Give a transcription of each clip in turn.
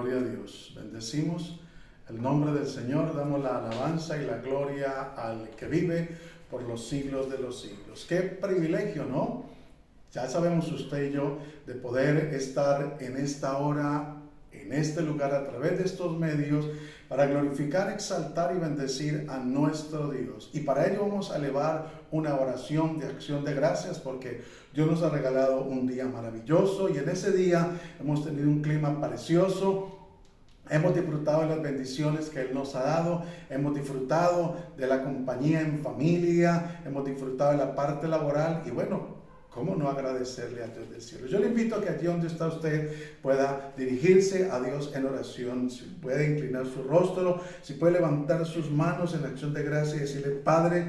Gloria a Dios. Bendecimos el nombre del Señor, damos la alabanza y la gloria al que vive por los siglos de los siglos. Qué privilegio, ¿no? Ya sabemos usted y yo de poder estar en esta hora, en este lugar, a través de estos medios, para glorificar, exaltar y bendecir a nuestro Dios. Y para ello vamos a elevar una oración de acción de gracias, porque Dios nos ha regalado un día maravilloso y en ese día hemos tenido un clima precioso. Hemos disfrutado de las bendiciones que Él nos ha dado, hemos disfrutado de la compañía en familia, hemos disfrutado de la parte laboral y bueno, ¿cómo no agradecerle a Dios del cielo? Yo le invito a que allí donde está usted pueda dirigirse a Dios en oración, si puede inclinar su rostro, si puede levantar sus manos en acción de gracia y decirle: Padre,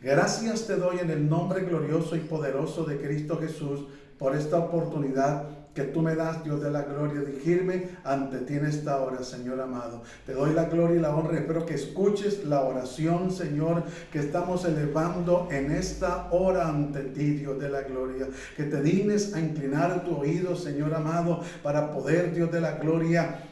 gracias te doy en el nombre glorioso y poderoso de Cristo Jesús por esta oportunidad que tú me das, Dios de la gloria, dirigirme ante ti en esta hora, Señor amado. Te doy la gloria y la honra. Espero que escuches la oración, Señor, que estamos elevando en esta hora ante ti, Dios de la gloria. Que te dignes a inclinar tu oído, Señor amado, para poder, Dios de la gloria,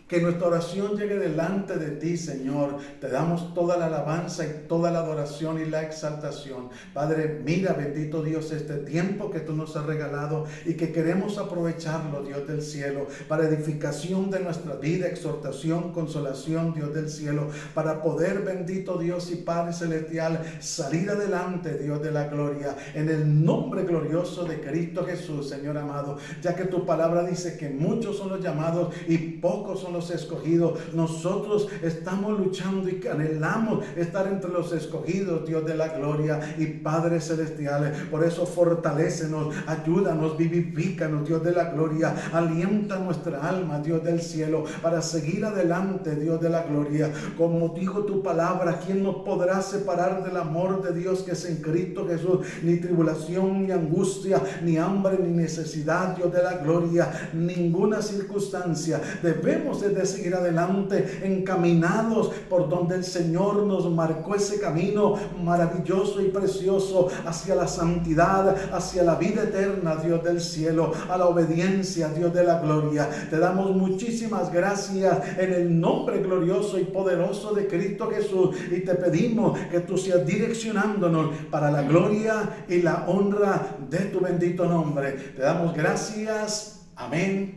que nuestra oración llegue delante de ti, Señor. Te damos toda la alabanza y toda la adoración y la exaltación. Padre, mira, bendito Dios, este tiempo que tú nos has regalado y que queremos aprovecharlo, Dios del cielo, para edificación de nuestra vida, exhortación, consolación, Dios del cielo, para poder, bendito Dios y Padre celestial, salir adelante, Dios de la gloria, en el nombre glorioso de Cristo Jesús, Señor amado, ya que tu palabra dice que muchos son los llamados y pocos son los escogidos. Nosotros estamos luchando y anhelamos estar entre los escogidos, Dios de la gloria y Padre celestial. Por eso fortalécenos, ayúdanos, vivifícanos, Dios de la gloria, alienta nuestra alma, Dios del cielo, para seguir adelante, Dios de la gloria. Como dijo tu palabra, ¿quién nos podrá separar del amor de Dios que es en Cristo Jesús? Ni tribulación, ni angustia, ni hambre, ni necesidad, Dios de la gloria, ninguna circunstancia. Debemos de seguir adelante, encaminados por donde el Señor nos marcó ese camino maravilloso y precioso hacia la santidad, hacia la vida eterna, Dios del cielo, a la obediencia, Dios de la gloria. Te damos muchísimas gracias en el nombre glorioso y poderoso de Cristo Jesús y te pedimos que tú seas direccionándonos para la gloria y la honra de tu bendito nombre. Te damos gracias. Amén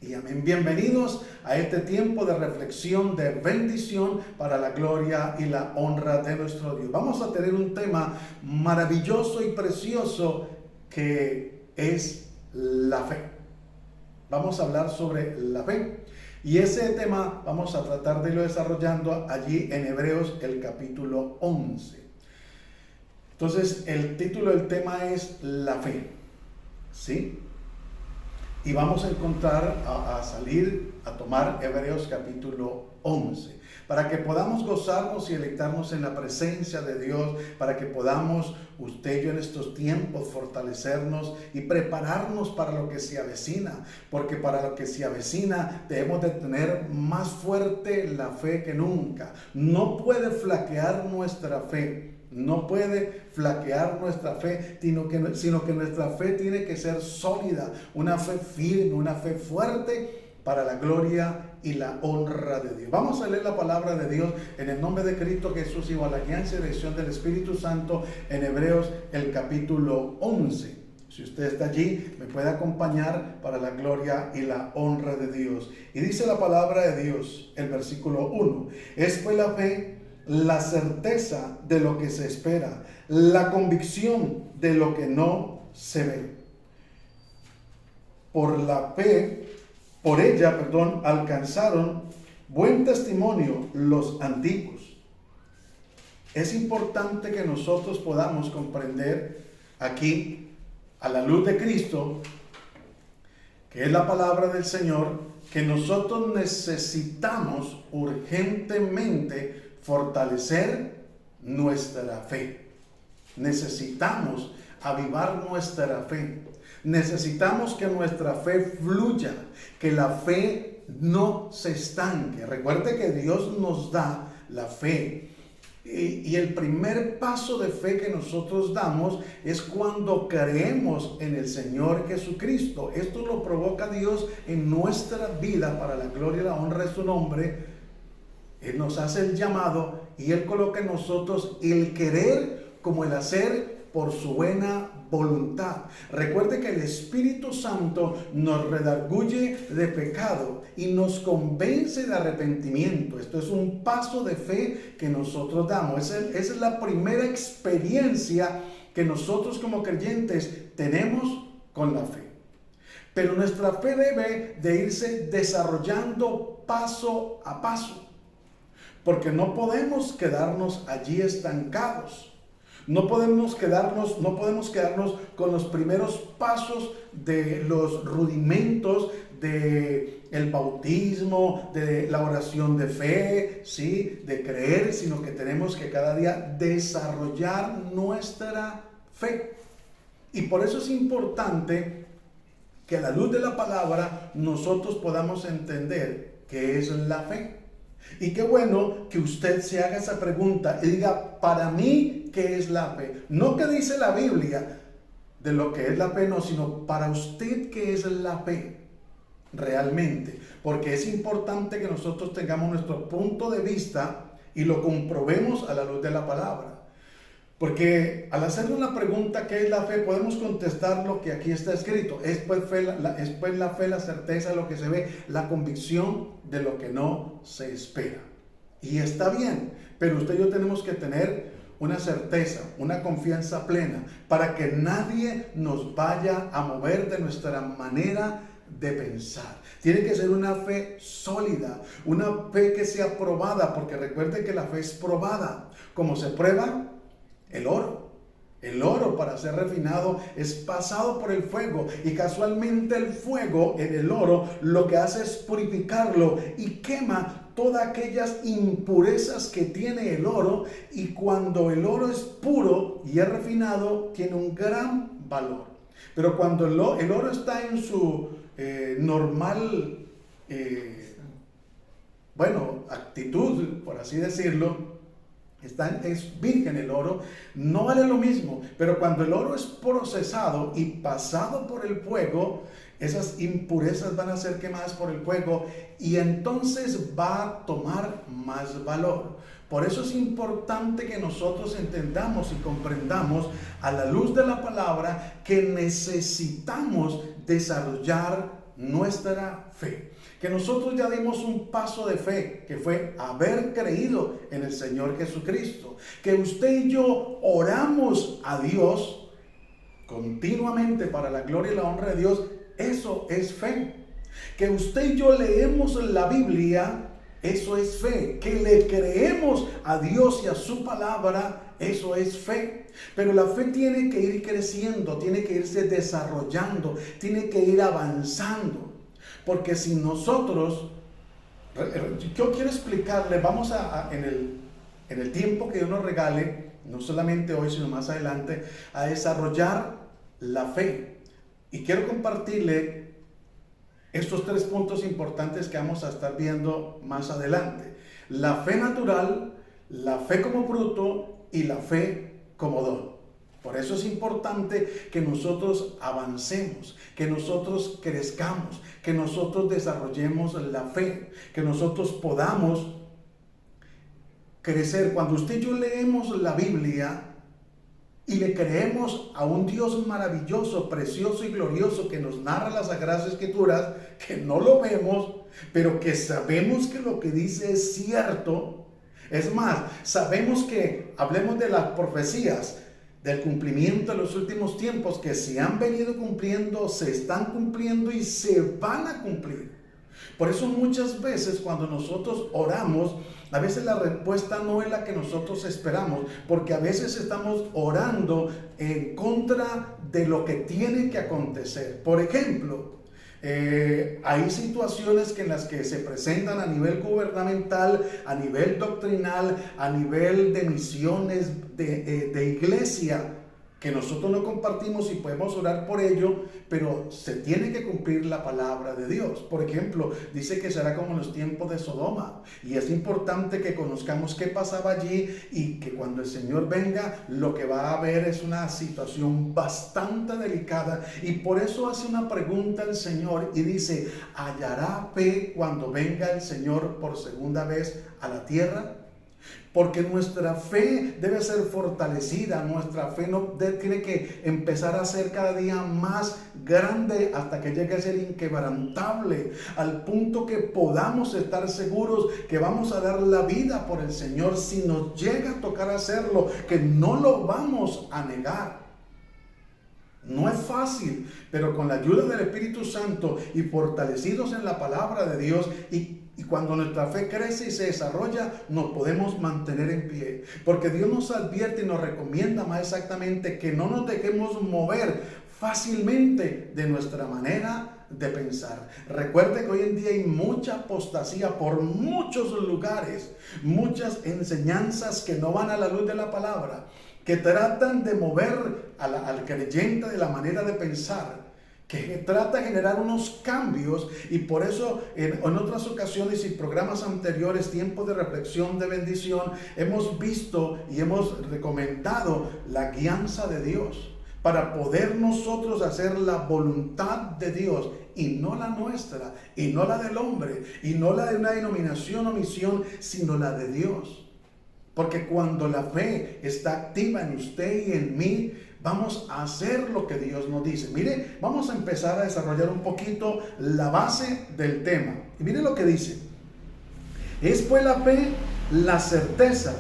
y amén. Bienvenidos a este tiempo de reflexión, de bendición para la gloria y la honra de nuestro Dios. Vamos a tener un tema maravilloso y precioso que es la fe. Vamos a hablar sobre la fe y ese tema vamos a tratar de irlo desarrollando allí en Hebreos el capítulo 11. Entonces el título del tema es la fe, ¿sí? Y vamos a encontrar, a tomar Hebreos capítulo 11, para que podamos gozarnos y deleitarnos en la presencia de Dios, para que podamos, usted y yo en estos tiempos, fortalecernos y prepararnos para lo que se avecina, porque para lo que se avecina debemos de tener más fuerte la fe que nunca. No puede flaquear nuestra fe. No puede flaquear nuestra fe, sino que nuestra fe tiene que ser sólida, una fe firme, una fe fuerte para la gloria y la honra de Dios. Vamos a leer la palabra de Dios en el nombre de Cristo Jesús y bajo la guía y dirección del Espíritu Santo en Hebreos el capítulo 11. Si usted está allí, me puede acompañar para la gloria y la honra de Dios. Y dice la palabra de Dios, el versículo 1, es pues la fe, la certeza de lo que se espera, la convicción de lo que no se ve. Por ella, alcanzaron buen testimonio los antiguos. Es importante que nosotros podamos comprender aquí, a la luz de Cristo, que es la palabra del Señor, que nosotros necesitamos urgentemente fortalecer nuestra fe. Necesitamos avivar nuestra fe. Necesitamos que nuestra fe fluya, que la fe no se estanque. Recuerde que Dios nos da la fe Y el primer paso de fe que nosotros damos es cuando creemos en el Señor Jesucristo. Esto lo provoca Dios en nuestra vida para la gloria y la honra de su nombre. Él nos hace el llamado y Él coloca en nosotros el querer como el hacer por su buena voluntad. Recuerde que el Espíritu Santo nos redarguye de pecado y nos convence de arrepentimiento. Esto es un paso de fe que nosotros damos. Esa es la primera experiencia que nosotros como creyentes tenemos con la fe. Pero nuestra fe debe de irse desarrollando paso a paso, porque no podemos quedarnos allí estancados. No podemos quedarnos con los primeros pasos de los rudimentos de el bautismo, de la oración de fe, ¿sí? De creer, sino que tenemos que cada día desarrollar nuestra fe. Y por eso es importante que a la luz de la palabra nosotros podamos entender qué es la fe. Y qué bueno que usted se haga esa pregunta y diga, para mí, ¿qué es la fe? No qué dice la Biblia de lo que es la fe, no, sino para usted, ¿qué es la fe realmente? Porque es importante que nosotros tengamos nuestro punto de vista y lo comprobemos a la luz de la palabra. Porque al hacernos la pregunta ¿qué es la fe? Podemos contestar lo que aquí está escrito. Es pues la fe, la certeza de lo que se ve, la convicción de lo que no se espera. Y está bien, pero usted y yo tenemos que tener una certeza, una confianza plena, para que nadie nos vaya a mover de nuestra manera de pensar. Tiene que ser una fe sólida, una fe que sea probada, porque recuerde que la fe es probada. ¿Cómo se prueba? El oro. El oro, para ser refinado, es pasado por el fuego, y casualmente el fuego en el oro lo que hace es purificarlo y quema todas aquellas impurezas que tiene el oro, y cuando el oro es puro y es refinado, tiene un gran valor. Pero cuando el oro está en su normal actitud, por así decirlo, es virgen el oro, no vale lo mismo. Pero cuando el oro es procesado y pasado por el fuego, esas impurezas van a ser quemadas por el fuego y entonces va a tomar más valor. Por eso es importante que nosotros entendamos y comprendamos a la luz de la palabra que necesitamos desarrollar nuestra fe. Que nosotros ya dimos un paso de fe, que fue haber creído en el Señor Jesucristo. Que usted y yo oramos a Dios continuamente para la gloria y la honra de Dios. Eso es fe. Que usted y yo leemos la Biblia, eso es fe. Que le creemos a Dios y a su palabra, eso es fe. Pero la fe tiene que ir creciendo, tiene que irse desarrollando, tiene que ir avanzando. Porque si nosotros, yo quiero explicarle, vamos en el tiempo que Dios nos regale, no solamente hoy, sino más adelante, a desarrollar la fe. Y quiero compartirle estos 3 puntos importantes que vamos a estar viendo más adelante. La fe natural, la fe como fruto y la fe como don. Por eso es importante que nosotros avancemos, que nosotros crezcamos, que nosotros desarrollemos la fe, que nosotros podamos crecer. Cuando usted y yo leemos la Biblia y le creemos a un Dios maravilloso, precioso y glorioso que nos narra las Sagradas Escrituras, que no lo vemos, pero que sabemos que lo que dice es cierto. Es más, sabemos que, hablemos de las profecías, del cumplimiento de los últimos tiempos, que se han venido cumpliendo, se están cumpliendo y se van a cumplir. Por eso muchas veces cuando nosotros oramos, a veces la respuesta no es la que nosotros esperamos, porque a veces estamos orando en contra de lo que tiene que acontecer. Por ejemplo, hay situaciones en las que se presentan a nivel gubernamental, a nivel doctrinal, a nivel de misiones, de iglesia, que nosotros no compartimos y podemos orar por ello, pero se tiene que cumplir la palabra de Dios. Por ejemplo, dice que será como en los tiempos de Sodoma, y es importante que conozcamos qué pasaba allí y que cuando el Señor venga, lo que va a haber es una situación bastante delicada, y por eso hace una pregunta el Señor y dice: ¿hallará fe cuando venga el Señor por segunda vez a la tierra? Porque nuestra fe debe ser fortalecida, nuestra fe no tiene que empezar a ser cada día más grande hasta que llegue a ser inquebrantable, al punto que podamos estar seguros que vamos a dar la vida por el Señor si nos llega a tocar hacerlo, que no lo vamos a negar. No es fácil, pero con la ayuda del Espíritu Santo y fortalecidos en la palabra de Dios y cuando nuestra fe crece y se desarrolla, nos podemos mantener en pie. Porque Dios nos advierte y nos recomienda más exactamente que no nos dejemos mover fácilmente de nuestra manera de pensar. Recuerde que hoy en día hay mucha apostasía por muchos lugares, muchas enseñanzas que no van a la luz de la palabra, que tratan de mover al creyente de la manera de pensar, que trata de generar unos cambios, y por eso en otras ocasiones y programas anteriores, tiempos de reflexión, de bendición, hemos visto y hemos recomendado la guianza de Dios para poder nosotros hacer la voluntad de Dios y no la nuestra, y no la del hombre, y no la de una denominación o misión, sino la de Dios. Porque cuando la fe está activa en usted y en mí, vamos a hacer lo que Dios nos dice. Mire, vamos a empezar a desarrollar un poquito la base del tema. Y mire lo que dice: es pues la fe, la certeza.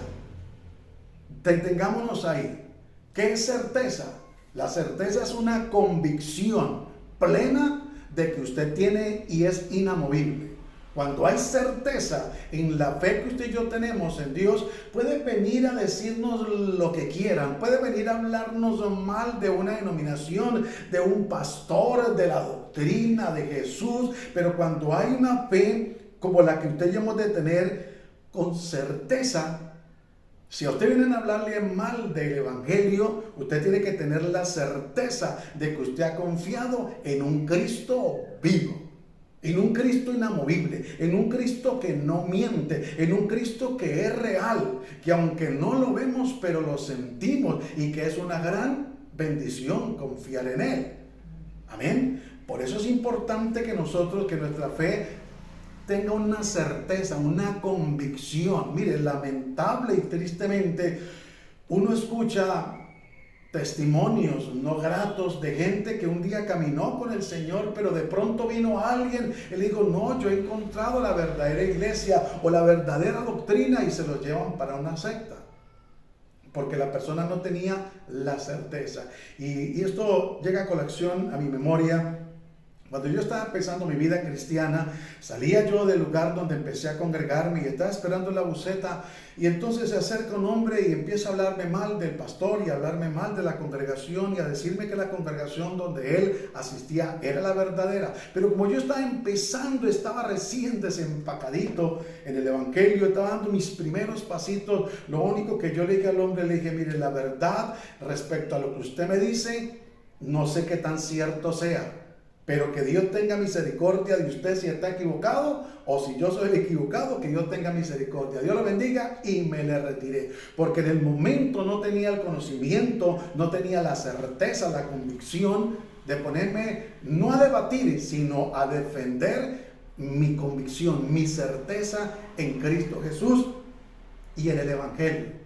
Detengámonos ahí. ¿Qué es certeza? La certeza es una convicción plena de que usted tiene y es inamovible. Cuando hay certeza en la fe que usted y yo tenemos en Dios, puede venir a decirnos lo que quieran, puede venir a hablarnos mal de una denominación, de un pastor, de la doctrina de Jesús, pero cuando hay una fe como la que usted y yo hemos de tener, con certeza, si a usted vienen a hablarle mal del Evangelio, usted tiene que tener la certeza de que usted ha confiado en un Cristo vivo, en un Cristo inamovible, en un Cristo que no miente, en un Cristo que es real, que aunque no lo vemos, pero lo sentimos, y que es una gran bendición confiar en Él. Amén. Por eso es importante que nosotros, que nuestra fe tenga una certeza, una convicción. Mire, lamentable y tristemente, uno escucha testimonios no gratos de gente que un día caminó con el Señor, pero de pronto vino alguien y le dijo: no, yo he encontrado la verdadera iglesia o la verdadera doctrina, y se lo llevan para una secta, porque la persona no tenía la certeza. Y esto llega a colación a mi memoria. Cuando yo estaba empezando mi vida cristiana, salía yo del lugar donde empecé a congregarme y estaba esperando la buseta, y entonces se acerca un hombre y empieza a hablarme mal del pastor y a hablarme mal de la congregación y a decirme que la congregación donde él asistía era la verdadera. Pero como yo estaba empezando, estaba recién desempacadito en el Evangelio, estaba dando mis primeros pasitos, lo único que yo le dije al hombre, le dije: mire, la verdad respecto a lo que usted me dice, no sé qué tan cierto sea, pero que Dios tenga misericordia de usted si está equivocado, o si yo soy el equivocado, que Dios tenga misericordia. Dios lo bendiga, y me le retiré. Porque en el momento no tenía el conocimiento, no tenía la certeza, la convicción de ponerme no a debatir, sino a defender mi convicción, mi certeza en Cristo Jesús y en el Evangelio.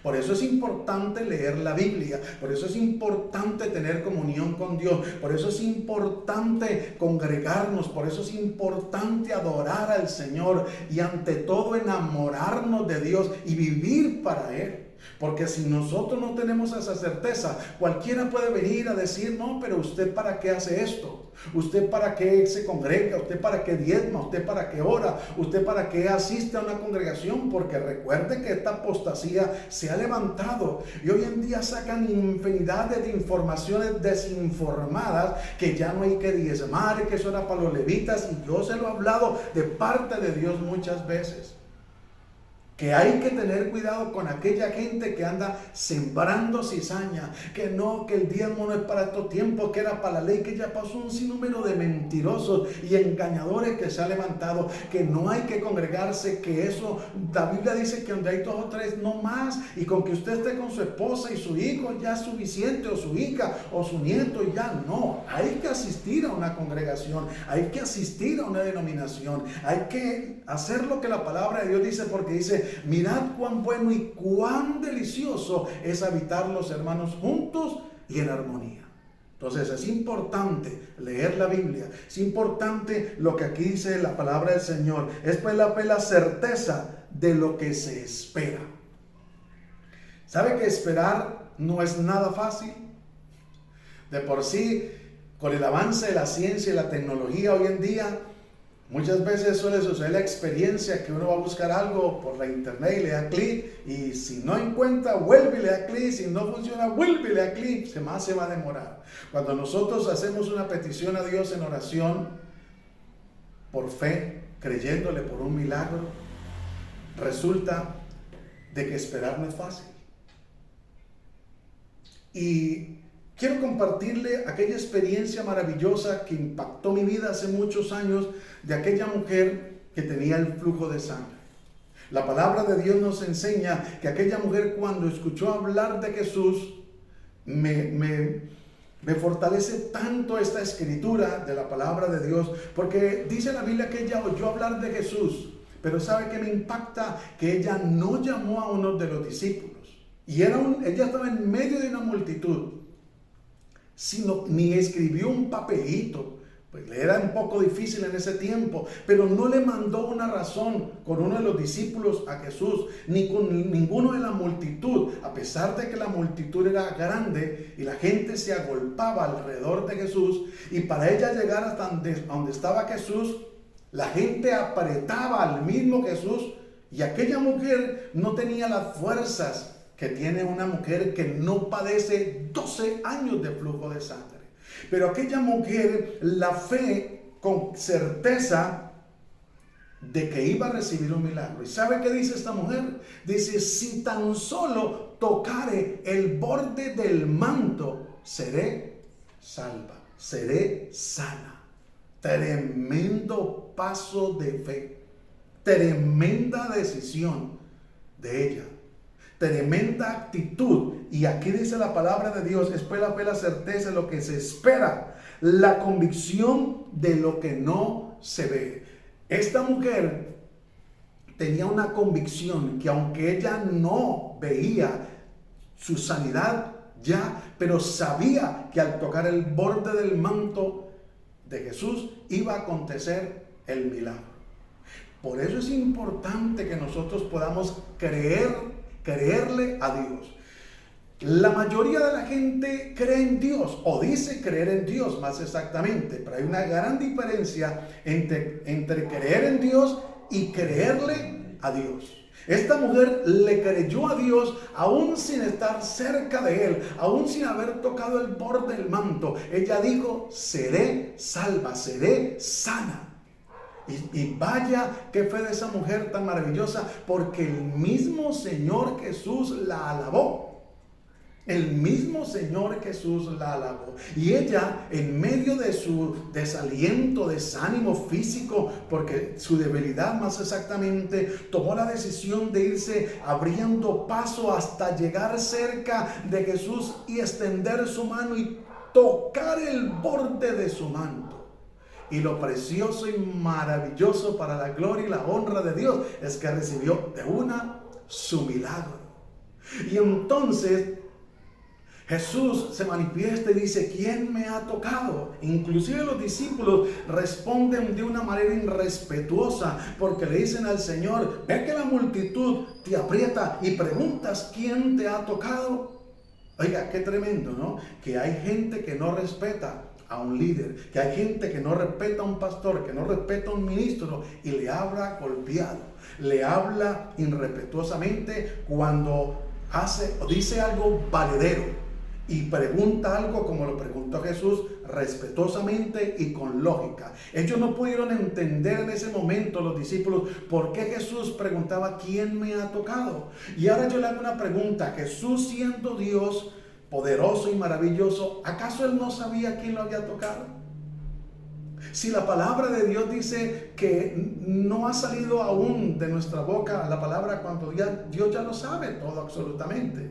Por eso es importante leer la Biblia, por eso es importante tener comunión con Dios, por eso es importante congregarnos, por eso es importante adorar al Señor y ante todo enamorarnos de Dios y vivir para Él. Porque si nosotros no tenemos esa certeza, cualquiera puede venir a decir: no, pero usted ¿para qué hace esto? ¿Usted para qué se congrega? ¿Usted para qué diezma? ¿Usted para qué ora? ¿Usted para qué asiste a una congregación? Porque recuerde que esta apostasía se ha levantado y hoy en día sacan infinidad de informaciones desinformadas, que ya no hay que diezmar, que eso era para los levitas, y yo se lo he hablado de parte de Dios muchas veces. que hay que tener cuidado con aquella gente que anda sembrando cizaña, que no, que el diezmo no es para estos tiempos, que era para la ley, que ya pasó un sinnúmero de mentirosos y engañadores que se ha levantado, que no hay que congregarse, que eso, la Biblia dice que donde hay 2 o 3 no más, y con que usted esté con su esposa y su hijo ya es suficiente, o su hija o su nieto, ya no, hay que asistir a una congregación, hay que asistir a una denominación, hay que hacer lo que la palabra de Dios dice, porque dice: mirad cuán bueno y cuán delicioso es habitar los hermanos juntos y en armonía. Entonces es importante leer la Biblia, es importante lo que aquí dice la palabra del Señor, es pues la certeza de lo que se espera. ¿Sabe que esperar no es nada fácil? De por sí, con el avance de la ciencia y la tecnología hoy en día, muchas veces suele suceder la experiencia que uno va a buscar algo por la internet y le da clic, y si no encuentra, vuelve y le da clic, si no funciona, vuelve y le da clic, se va a demorar. Cuando nosotros hacemos una petición a Dios en oración, por fe, creyéndole por un milagro, resulta de que esperar no es fácil. Y quiero compartirle aquella experiencia maravillosa que impactó mi vida hace muchos años, de aquella mujer que tenía el flujo de sangre. La palabra de Dios nos enseña que aquella mujer, cuando escuchó hablar de Jesús, me fortalece tanto esta escritura de la palabra de Dios, porque dice la Biblia que ella oyó hablar de Jesús, pero ¿sabe qué me impacta? Que ella no llamó a uno de los discípulos, y ella estaba en medio de una multitud, sino ni escribió un papelito, pues le era un poco difícil en ese tiempo, pero no le mandó una razón con uno de los discípulos a Jesús, ni con ninguno de la multitud, a pesar de que la multitud era grande y la gente se agolpaba alrededor de Jesús, y para ella llegar hasta donde estaba Jesús, la gente apretaba al mismo Jesús, y aquella mujer no tenía las fuerzas que tiene una mujer que no padece 12 años de flujo de sangre. Pero aquella mujer, la fe con certeza de que iba a recibir un milagro. ¿Y sabe qué dice esta mujer? Dice: si tan solo tocare el borde del manto, seré salva, seré sana. Tremendo paso de fe, tremenda decisión de ella, tremenda actitud. Y aquí dice la palabra de Dios: espera la certeza de lo que se espera, la convicción de lo que no se ve. Esta mujer tenía una convicción que, aunque ella no veía su sanidad ya, pero sabía que al tocar el borde del manto de Jesús iba a acontecer el milagro. Por eso es importante que nosotros podamos creerle a Dios. La mayoría de la gente cree en Dios, o dice creer en Dios más exactamente, pero hay una gran diferencia entre creer en Dios y creerle a Dios. Esta mujer le creyó a Dios aún sin estar cerca de Él, aún sin haber tocado el borde del manto. Ella dijo: seré salva, seré sana. Y vaya qué fe de esa mujer tan maravillosa, porque el mismo Señor Jesús la alabó. El mismo Señor Jesús la alabó. Y ella, en medio de su desaliento, desánimo físico, porque su debilidad más exactamente, tomó la decisión de irse abriendo paso hasta llegar cerca de Jesús y extender su mano y tocar el borde de su manto. Y lo precioso y maravilloso para la gloria y la honra de Dios es que recibió de una su milagro. Y entonces Jesús se manifiesta y dice: ¿quién me ha tocado? Inclusive los discípulos responden de una manera irrespetuosa, porque le dicen al Señor: ve que la multitud te aprieta y preguntas ¿quién te ha tocado? Oiga, qué tremendo, ¿no? Que hay gente que no respeta a un líder, que hay gente que no respeta a un pastor, que no respeta a un ministro, y le habla golpeado, le habla irrespetuosamente cuando hace o dice algo valedero, y pregunta algo como lo preguntó Jesús: respetuosamente y con lógica. Ellos no pudieron entender en ese momento, los discípulos, por qué Jesús preguntaba: ¿quién me ha tocado? Y ahora yo le hago una pregunta. Jesús, siendo Dios poderoso y maravilloso, ¿acaso Él no sabía quién lo había tocado? Si la palabra de Dios dice que no ha salido aún de nuestra boca la palabra cuando Dios ya lo sabe todo absolutamente.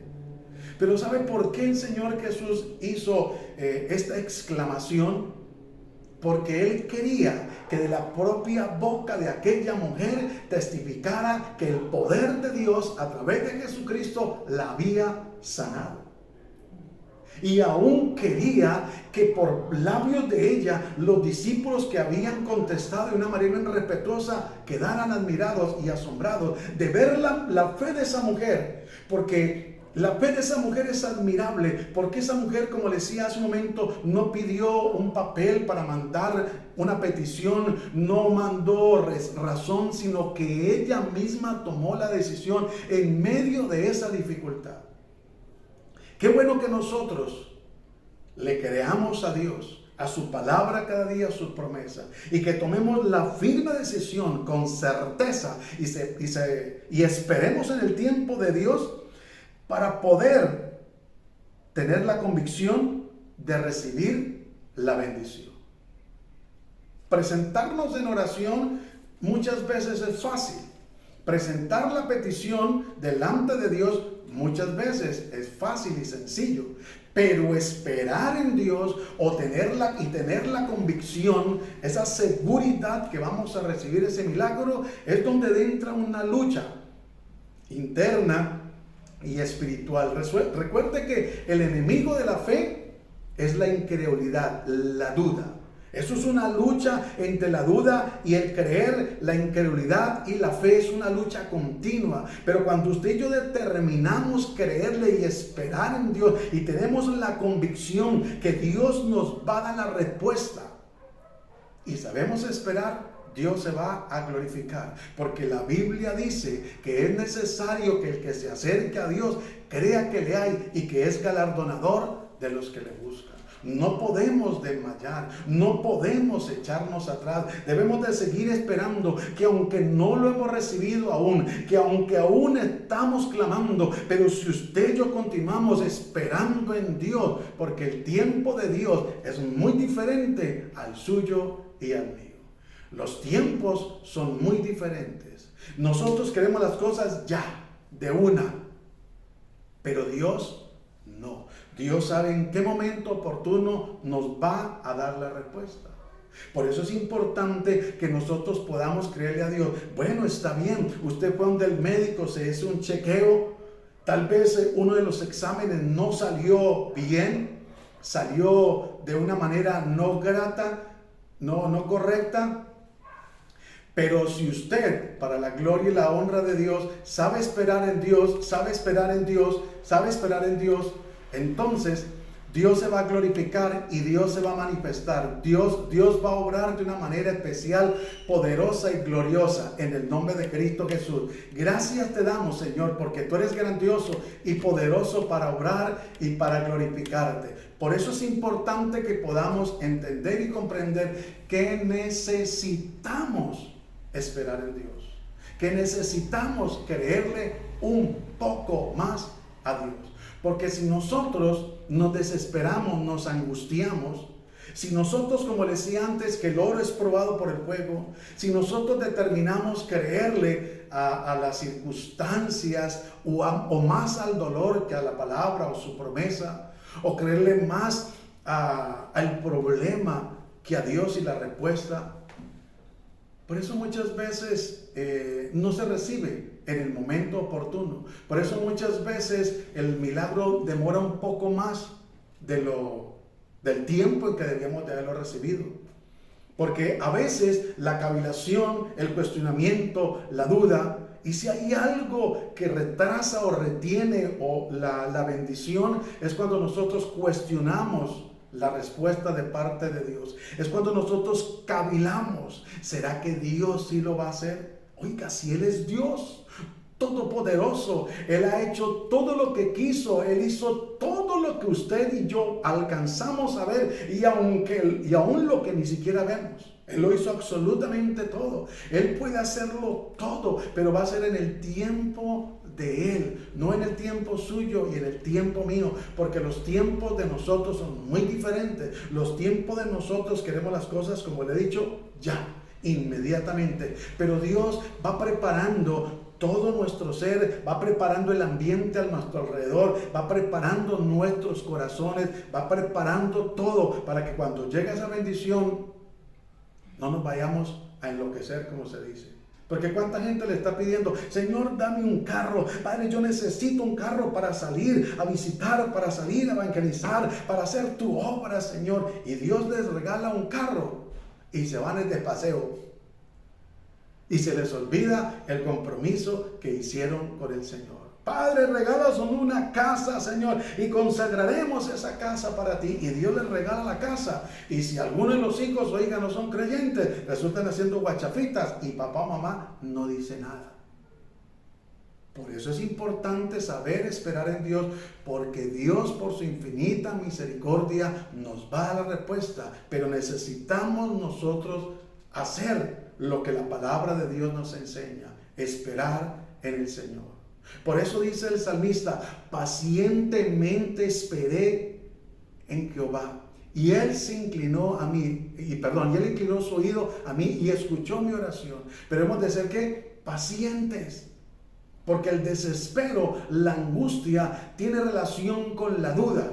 Pero ¿sabe por qué el Señor Jesús hizo esta exclamación? Porque Él quería que de la propia boca de aquella mujer testificara que el poder de Dios a través de Jesucristo la había sanado. Y aún quería que por labios de ella los discípulos que habían contestado de una manera irrespetuosa quedaran admirados y asombrados de ver la fe de esa mujer. Porque la fe de esa mujer es admirable, porque esa mujer, como le decía hace un momento, no pidió un papel para mandar una petición, no mandó razón, sino que ella misma tomó la decisión en medio de esa dificultad. Qué bueno que nosotros le creamos a Dios, a su palabra cada día, a sus promesas, y que tomemos la firme decisión con certeza y esperemos en el tiempo de Dios para poder tener la convicción de recibir la bendición. Presentarnos en oración muchas veces es fácil. Presentar la petición delante de Dios muchas veces es fácil y sencillo, pero esperar en Dios o tener la convicción, esa seguridad que vamos a recibir ese milagro, es donde entra una lucha interna y espiritual. Recuerde que el enemigo de la fe es la incredulidad, la duda. Eso es una lucha entre la duda y el creer. La incredulidad y la fe es una lucha continua. Pero cuando usted y yo determinamos creerle y esperar en Dios y tenemos la convicción que Dios nos va a dar la respuesta y sabemos esperar, Dios se va a glorificar. Porque la Biblia dice que es necesario que el que se acerque a Dios crea que le hay y que es galardonador de los que le buscan. No podemos desmayar, no podemos echarnos atrás. Debemos de seguir esperando, que aunque no lo hemos recibido aún, que aunque aún estamos clamando, pero si usted y yo continuamos esperando en Dios, porque el tiempo de Dios es muy diferente al suyo y al mío. Los tiempos son muy diferentes. Nosotros queremos las cosas ya, de una, pero Dios no. Dios sabe en qué momento oportuno nos va a dar la respuesta. Por eso es importante que nosotros podamos creerle a Dios. Bueno, está bien, usted fue donde el médico, se hizo un chequeo, tal vez uno de los exámenes no salió bien, salió de una manera no grata, no correcta. Pero si usted, para la gloria y la honra de Dios, sabe esperar en Dios, entonces Dios se va a glorificar y Dios se va a manifestar. Dios va a obrar de una manera especial, poderosa y gloriosa en el nombre de Cristo Jesús. Gracias te damos, Señor, porque tú eres grandioso y poderoso para obrar y para glorificarte. Por eso es importante que podamos entender y comprender que necesitamos esperar en Dios, que necesitamos creerle un poco más a Dios. Porque si nosotros nos desesperamos, nos angustiamos, si nosotros, como decía antes, que el oro es probado por el fuego, si nosotros determinamos creerle a las circunstancias o más al dolor que a la palabra o su promesa, o creerle más al problema que a Dios y la respuesta, por eso muchas veces no se recibe en el momento oportuno. Por eso muchas veces el milagro demora un poco más del tiempo en que debíamos de haberlo recibido. Porque a veces la cavilación, el cuestionamiento, la duda, y si hay algo que retrasa o retiene la bendición, es cuando nosotros cuestionamos la respuesta de parte de Dios. Es cuando nosotros cavilamos. ¿Será que Dios sí lo va a hacer? Oiga, si Él es Dios todopoderoso, Él ha hecho todo lo que quiso, Él hizo todo lo que usted y yo alcanzamos a ver y aún lo que ni siquiera vemos. Él lo hizo absolutamente todo. Él puede hacerlo todo, pero va a ser en el tiempo de Él, no en el tiempo suyo y en el tiempo mío, porque los tiempos de nosotros son muy diferentes. Los tiempos de nosotros queremos las cosas, como le he dicho, ya, inmediatamente. Pero Dios va preparando todo nuestro ser, va preparando el ambiente a nuestro alrededor, va preparando nuestros corazones, va preparando todo para que cuando llegue esa bendición no nos vayamos a enloquecer, como se dice. Porque cuánta gente le está pidiendo: Señor, dame un carro. Padre, yo necesito un carro para salir a visitar, para salir a evangelizar, para hacer tu obra, Señor. Y Dios les regala un carro y se van de paseo. Y se les olvida el compromiso que hicieron con el Señor. Padre, regálanos una casa, Señor, y consagraremos esa casa para ti. Y Dios les regala la casa. Y si alguno de los hijos, oiga, no son creyentes, resultan haciendo guachafitas y papá o mamá no dice nada. Por eso es importante saber esperar en Dios, porque Dios, por su infinita misericordia, nos va a dar la respuesta. Pero necesitamos nosotros hacer lo que la palabra de Dios nos enseña: esperar en el Señor. Por eso dice el salmista: pacientemente esperé en Jehová, y Él se inclinó a mí, y Él inclinó su oído a mí y escuchó mi oración. Pero hemos de ser, ¿qué? Pacientes. Porque el desespero, la angustia, tiene relación con la duda.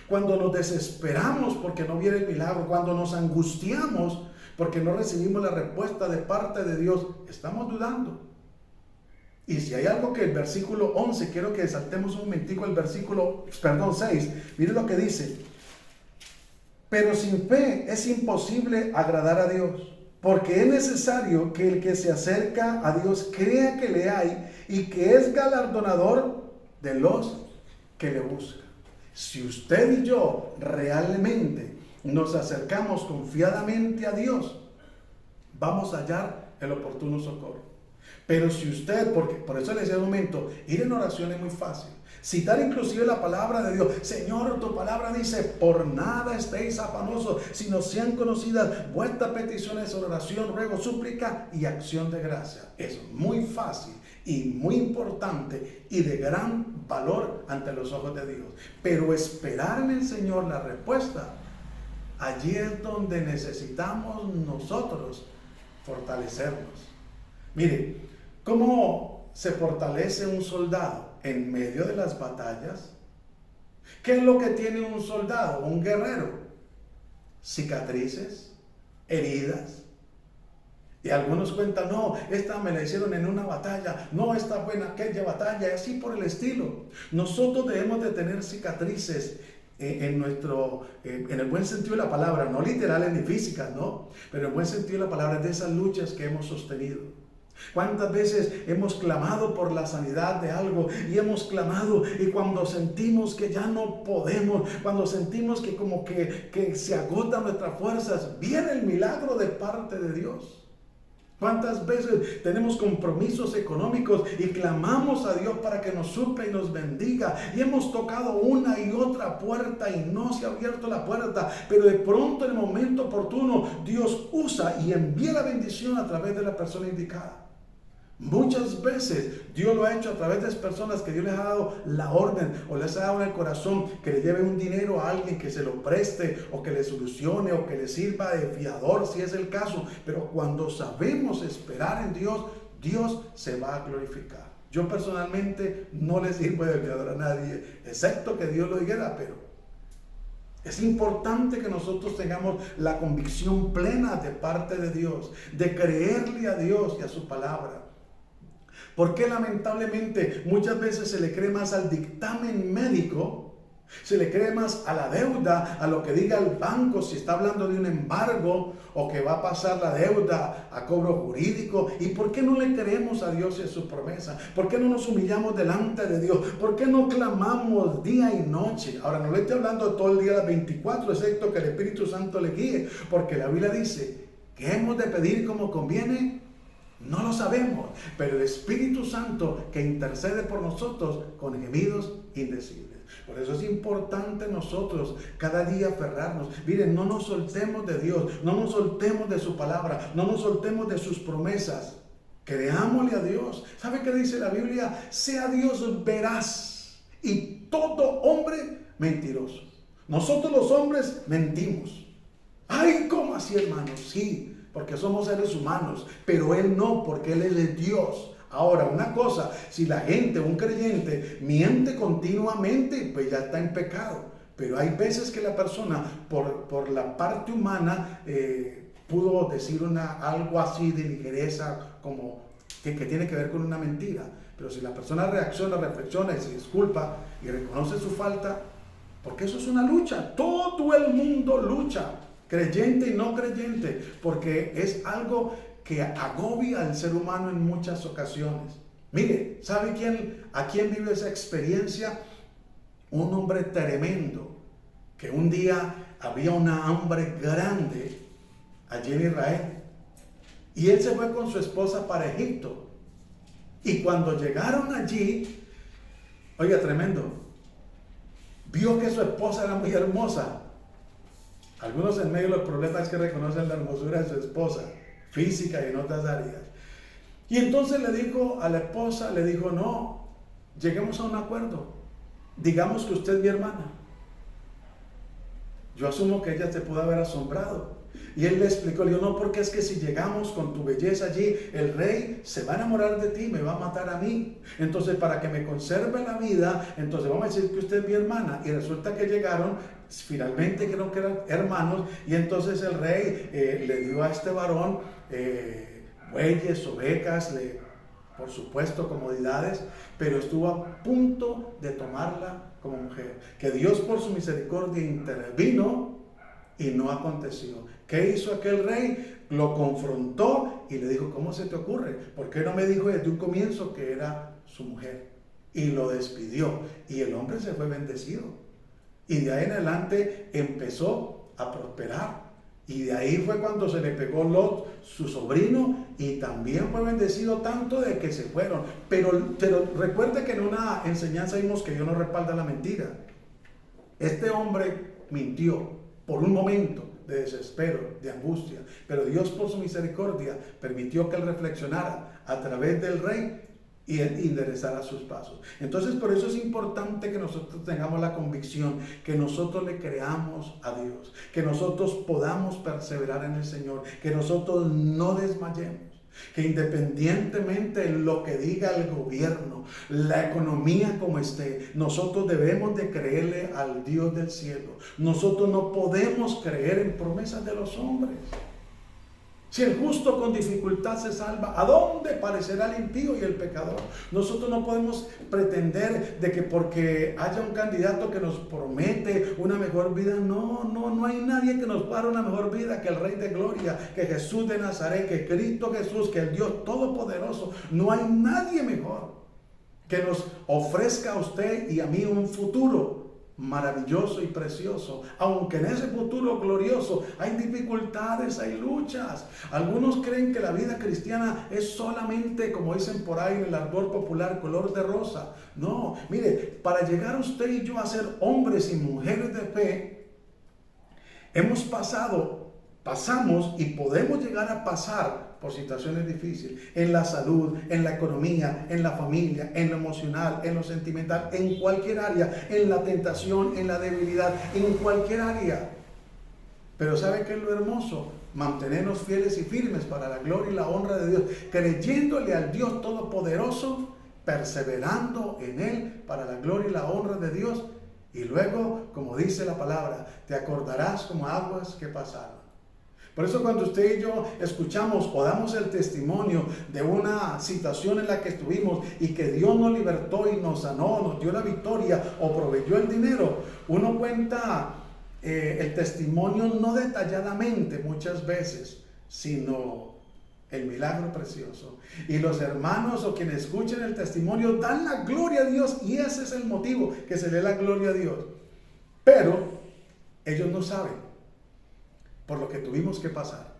Cuando nos desesperamos porque no viene el milagro, cuando nos angustiamos porque no recibimos la respuesta de parte de Dios, estamos dudando. Y si hay algo que el versículo 11, quiero que saltemos un momentico el versículo, 6, mire lo que dice: pero sin fe es imposible agradar a Dios, porque es necesario que el que se acerca a Dios crea que le hay y que es galardonador de los que le buscan. Si usted y yo realmente nos acercamos confiadamente a Dios, vamos a hallar el oportuno socorro. Pero si usted, porque por eso le decía un momento, ir en oración es muy fácil. Citar inclusive la palabra de Dios. Señor, tu palabra dice: por nada estéis afanosos, sino sean conocidas vuestras peticiones en oración, ruego, súplica y acción de gracia. Es muy fácil y muy importante y de gran valor ante los ojos de Dios. Pero esperar en el Señor la respuesta, allí es donde necesitamos nosotros fortalecernos. Mire, ¿cómo se fortalece un soldado? En medio de las batallas. ¿Qué es lo que tiene un soldado, un guerrero? Cicatrices, heridas. Y algunos cuentan: no, esta me la hicieron en una batalla, no, esta fue en aquella batalla, y así por el estilo. Nosotros debemos de tener cicatrices en el buen sentido de la palabra, no literales ni físicas, no, pero en el buen sentido de la palabra, de esas luchas que hemos sostenido. ¿Cuántas veces hemos clamado por la sanidad de algo y hemos clamado, y cuando sentimos que ya no podemos, cuando sentimos que como que se agotan nuestras fuerzas, viene el milagro de parte de Dios? ¿Cuántas veces tenemos compromisos económicos y clamamos a Dios para que nos suple y nos bendiga? Y hemos tocado una y otra puerta y no se ha abierto la puerta, pero de pronto en el momento oportuno Dios usa y envía la bendición a través de la persona indicada. Muchas veces Dios lo ha hecho a través de personas que Dios les ha dado la orden o les ha dado en el corazón que le lleve un dinero a alguien, que se lo preste o que le solucione o que le sirva de fiador si es el caso. Pero cuando sabemos esperar en Dios, Dios se va a glorificar. Yo personalmente no le sirvo de fiador a nadie, excepto que Dios lo dijera, pero es importante que nosotros tengamos la convicción plena de parte de Dios, de creerle a Dios y a su palabra. Porque lamentablemente muchas veces se le cree más al dictamen médico, se le cree más a la deuda, a lo que diga el banco, si está hablando de un embargo o que va a pasar la deuda a cobro jurídico. ¿Y por qué no le creemos a Dios y a su promesa? ¿Por qué no nos humillamos delante de Dios? ¿Por qué no clamamos día y noche? Ahora, no le estoy hablando todo el día a las 24, excepto que el Espíritu Santo le guíe, porque la Biblia dice que hemos de pedir como conviene. No lo sabemos, pero el Espíritu Santo que intercede por nosotros con gemidos indecibles. Por eso es importante nosotros cada día aferrarnos. Miren, no nos soltemos de Dios, no nos soltemos de su palabra, no nos soltemos de sus promesas. Creámosle a Dios. ¿Sabe qué dice la Biblia? Sea Dios veraz y todo hombre mentiroso. Nosotros los hombres mentimos. Ay, ¿cómo así, hermanos? Sí, porque somos seres humanos, pero Él no, porque Él es Dios. Ahora, una cosa, si la gente, un creyente, miente continuamente, pues ya está en pecado. Pero hay veces que la persona, por la parte humana, pudo decir algo así de ligereza, como que tiene que ver con una mentira. Pero si la persona reacciona, reflexiona y se disculpa y reconoce su falta, porque eso es una lucha. Todo el mundo lucha, creyente y no creyente, porque es algo que agobia al ser humano en muchas ocasiones. Mire, ¿sabe a quién vive esa experiencia? Un hombre tremendo, que un día había una hambre grande allí en Israel, y él se fue con su esposa para Egipto, y cuando llegaron allí, oiga, tremendo, vio que su esposa era muy hermosa. Algunos en medio de los problemas es que reconocen la hermosura de su esposa, física y en otras áreas. Y entonces le dijo a la esposa, le dijo, no, lleguemos a un acuerdo. Digamos que usted es mi hermana. Yo asumo que ella te pudo haber asombrado. Y él le explicó, le dijo, no, porque es que si llegamos con tu belleza allí, el rey se va a enamorar de ti, me va a matar a mí. Entonces, para que me conserve la vida, entonces vamos a decir que usted es mi hermana. Y resulta que llegaron, finalmente creo que eran hermanos, y entonces el rey le dio a este varón bueyes, ovejas, por supuesto comodidades, pero estuvo a punto de tomarla como mujer. Que Dios por su misericordia intervino y no aconteció. ¿Qué hizo aquel rey? Lo confrontó y le dijo, ¿cómo se te ocurre? ¿Por qué no me dijo desde un comienzo que era su mujer? Y lo despidió. Y el hombre se fue bendecido. Y de ahí en adelante empezó a prosperar. Y de ahí fue cuando se le pegó Lot, su sobrino, y también fue bendecido tanto de que se fueron. Pero recuerde que en una enseñanza vimos que Dios no respalda la mentira. Este hombre mintió por un momento de desespero, de angustia, pero Dios por su misericordia permitió que él reflexionara a través del rey y enderezara sus pasos. Entonces, por eso es importante que nosotros tengamos la convicción, que nosotros le creamos a Dios, que nosotros podamos perseverar en el Señor, que nosotros no desmayemos, que independientemente de lo que diga el gobierno, la economía como esté, nosotros debemos de creerle al Dios del cielo. Nosotros no podemos creer en promesas de los hombres. Si el justo con dificultad se salva, ¿a dónde parecerá el impío y el pecador? Nosotros no podemos pretender de que porque haya un candidato que nos promete una mejor vida, no hay nadie que nos pueda dar una mejor vida que el Rey de Gloria, que Jesús de Nazaret, que Cristo Jesús, que el Dios Todopoderoso. No hay nadie mejor que nos ofrezca a usted y a mí un futuro maravilloso y precioso, aunque en ese futuro glorioso hay dificultades, hay luchas. Algunos creen que la vida cristiana es solamente, como dicen por ahí en el ardor popular, color de rosa. No, mire, para llegar usted y yo a ser hombres y mujeres de fe, pasamos y podemos llegar a pasar por situaciones difíciles, en la salud, en la economía, en la familia, en lo emocional, en lo sentimental, en cualquier área, en la tentación, en la debilidad, en cualquier área. Pero ¿sabe qué es lo hermoso? Mantenernos fieles y firmes para la gloria y la honra de Dios, creyéndole al Dios Todopoderoso, perseverando en Él para la gloria y la honra de Dios. Y luego, como dice la palabra, te acordarás como aguas que pasaron. Por eso cuando usted y yo escuchamos o damos el testimonio de una situación en la que estuvimos y que Dios nos libertó y nos sanó, nos dio la victoria o proveyó el dinero, uno cuenta el testimonio no detalladamente muchas veces, sino el milagro precioso. Y los hermanos o quienes escuchen el testimonio dan la gloria a Dios, y ese es el motivo que se le da la gloria a Dios. Pero ellos no saben por lo que tuvimos que pasar.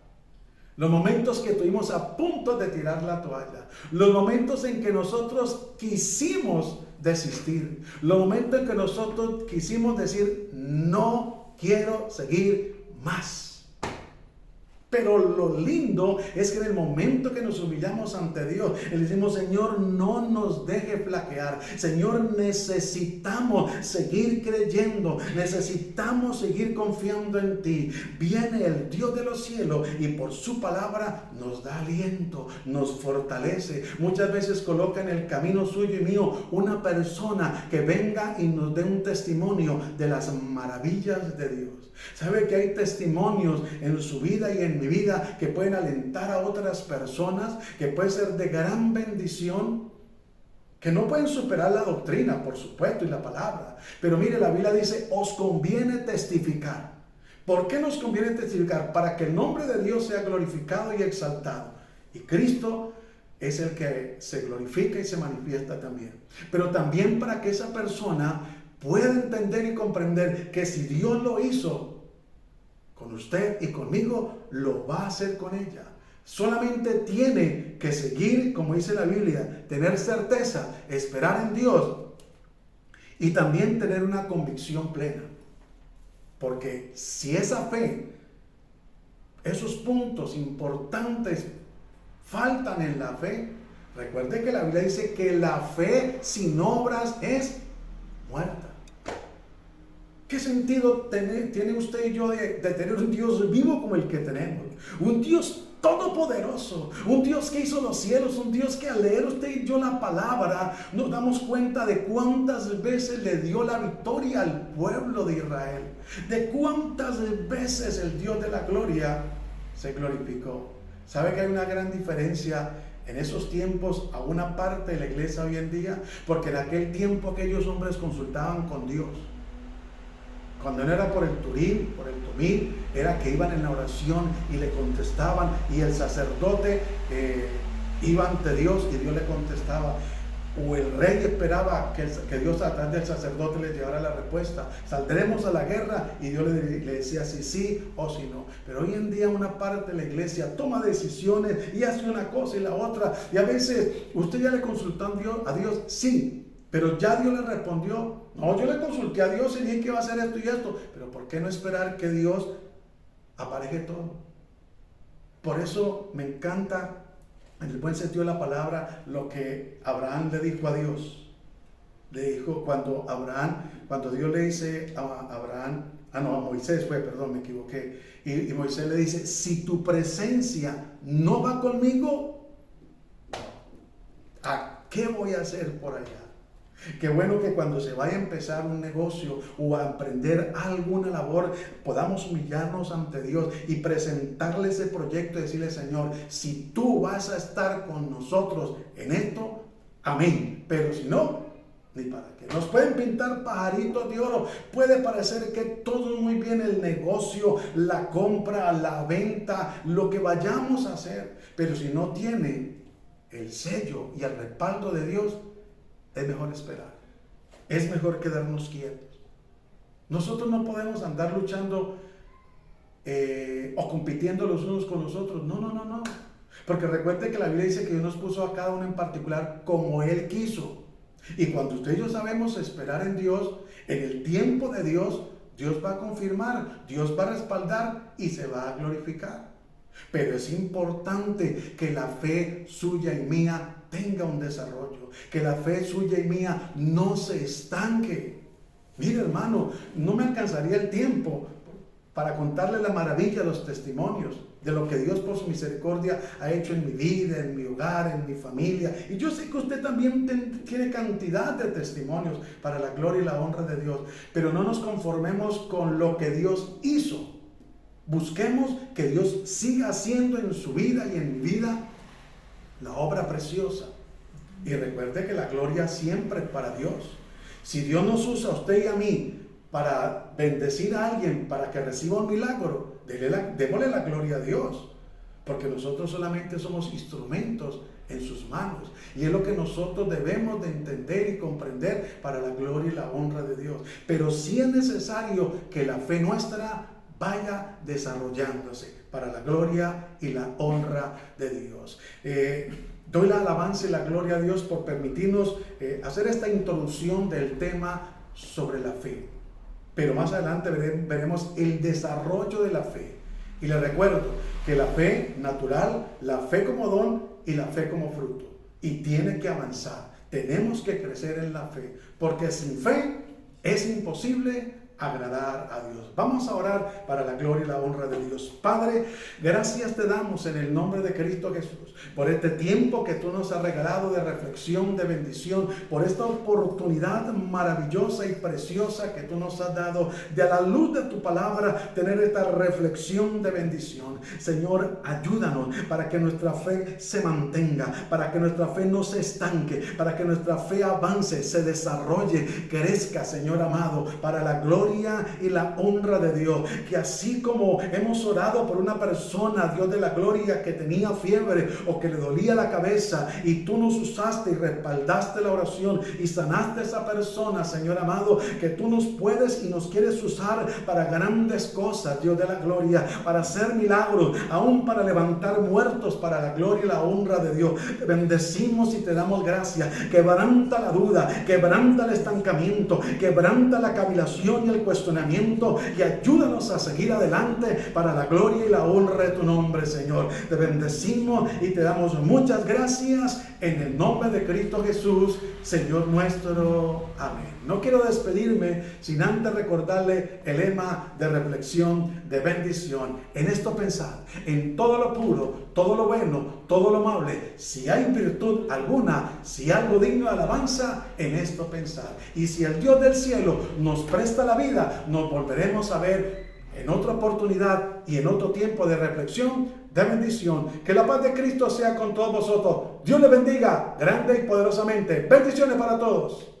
Los momentos que estuvimos a punto de tirar la toalla. Los momentos en que nosotros quisimos desistir. Los momentos en que nosotros quisimos decir, no quiero seguir más. Pero lo lindo es que en el momento que nos humillamos ante Dios, le decimos, Señor, no nos deje flaquear. Señor, necesitamos seguir creyendo. Necesitamos seguir confiando en ti. Viene el Dios de los cielos y por su palabra nos da aliento, nos fortalece. Muchas veces coloca en el camino suyo y mío una persona que venga y nos dé un testimonio de las maravillas de Dios. ¿Sabe que hay testimonios en su vida y en mi vida que pueden alentar a otras personas, que puede ser de gran bendición, que no pueden superar la doctrina, por supuesto, y la palabra? Pero mire, la Biblia dice, os conviene testificar. ¿Por qué nos conviene testificar? Para que el nombre de Dios sea glorificado y exaltado. Y Cristo es el que se glorifica y se manifiesta también. Pero también para que esa persona pueda entender y comprender que si Dios lo hizo con usted y conmigo, lo va a hacer con ella. Solamente tiene que seguir, como dice la Biblia, tener certeza, esperar en Dios y también tener una convicción plena. Porque si esa fe, esos puntos importantes faltan en la fe, recuerde que la Biblia dice que la fe sin obras es muerta. ¿Qué sentido tiene usted y yo de tener un Dios vivo como el que tenemos? Un Dios todopoderoso, un Dios que hizo los cielos, un Dios que al leer usted y yo la palabra nos damos cuenta de cuántas veces le dio la victoria al pueblo de Israel, de cuántas veces el Dios de la gloria se glorificó. ¿Sabe que hay una gran diferencia en esos tiempos a una parte de la iglesia hoy en día? Porque en aquel tiempo aquellos hombres consultaban con Dios. Cuando no era por el Turim, por el Tumim, era que iban en la oración y le contestaban, y el sacerdote iba ante Dios y Dios le contestaba. O el rey esperaba que Dios a través del sacerdote le llevara la respuesta. Saldremos a la guerra y Dios le decía si sí o si no. Pero hoy en día una parte de la iglesia toma decisiones y hace una cosa y la otra. Y a veces usted ya le consultó a Dios, sí. Pero ya Dios le respondió, no, yo le consulté a Dios y dije que iba a hacer esto y esto. Pero ¿por qué no esperar que Dios apareje todo? Por eso me encanta, en el buen sentido de la palabra, lo que Abraham le dijo a Dios. Le dijo cuando Dios le dice a Moisés me equivoqué. Y Moisés le dice, si tu presencia no va conmigo, ¿a qué voy a hacer por allá? Qué bueno que cuando se vaya a empezar un negocio o a emprender alguna labor, podamos humillarnos ante Dios y presentarle ese proyecto y decirle, Señor, si tú vas a estar con nosotros en esto, amén. Pero si no, ni para qué. Nos pueden pintar pajaritos de oro. Puede parecer que todo muy bien, el negocio, la compra, la venta, lo que vayamos a hacer. Pero si no tiene el sello y el respaldo de Dios, es mejor esperar. Es mejor quedarnos quietos. Nosotros no podemos andar luchando o compitiendo los unos con los otros. No. Porque recuerde que la Biblia dice que Dios nos puso a cada uno en particular como Él quiso. Y cuando usted y yo sabemos esperar en Dios, en el tiempo de Dios, Dios va a confirmar, Dios va a respaldar y se va a glorificar. Pero es importante que la fe suya y mía tenga un desarrollo, que la fe suya y mía no se estanque. Mire, hermano, no me alcanzaría el tiempo para contarle la maravilla de los testimonios de lo que Dios por su misericordia ha hecho en mi vida, en mi hogar, en mi familia. Y yo sé que usted también tiene cantidad de testimonios para la gloria y la honra de Dios. Pero no nos conformemos con lo que Dios hizo. Busquemos que Dios siga haciendo en su vida y en mi vida la obra preciosa. Y recuerde que la gloria siempre es para Dios. Si Dios nos usa a usted y a mí para bendecir a alguien, para que reciba un milagro, démosle la gloria a Dios. Porque nosotros solamente somos instrumentos en sus manos. Y es lo que nosotros debemos de entender y comprender para la gloria y la honra de Dios. Pero sí es necesario que la fe nuestra vaya desarrollándose. para la gloria y la honra de Dios. Doy la alabanza y la gloria a Dios por permitirnos hacer esta introducción del tema sobre la fe. Pero más adelante veremos el desarrollo de la fe. Y les recuerdo que la fe natural, la fe como don y la fe como fruto. Y tiene que avanzar. Tenemos que crecer en la fe. Porque sin fe es imposible agradar a Dios. Vamos a orar para la gloria y la honra de Dios. Padre, gracias te damos en el nombre de Cristo Jesús por este tiempo que tú nos has regalado de reflexión, de bendición, por esta oportunidad maravillosa y preciosa que tú nos has dado de a la luz de tu palabra tener esta reflexión de bendición. Señor, ayúdanos para que nuestra fe se mantenga, para que nuestra fe no se estanque, para que nuestra fe avance, se desarrolle, crezca, Señor amado, para la gloria y la honra de Dios. Que así como hemos orado por una persona, Dios de la gloria, que tenía fiebre o que le dolía la cabeza, y tú nos usaste y respaldaste la oración y sanaste a esa persona, Señor amado, que tú nos puedes y nos quieres usar para grandes cosas, Dios de la gloria, para hacer milagros, aún para levantar muertos, para la gloria y la honra de Dios. Te bendecimos y te damos gracias. Quebranta la duda, quebranta el estancamiento, quebranta la cavilación y el cuestionamiento, y ayúdanos a seguir adelante para la gloria y la honra de tu nombre, Señor. Te bendecimos y te damos muchas gracias en el nombre de Cristo Jesús, Señor nuestro. Amén. No quiero despedirme sin antes recordarle el lema de reflexión, de bendición. En esto pensad, en todo lo puro, todo lo bueno, todo lo amable, si hay virtud alguna, si algo digno de alabanza, en esto pensad. Y si el Dios del cielo nos presta la vida, nos volveremos a ver en otra oportunidad y en otro tiempo de reflexión, de bendición. Que la paz de Cristo sea con todos vosotros. Dios les bendiga grande y poderosamente. Bendiciones para todos.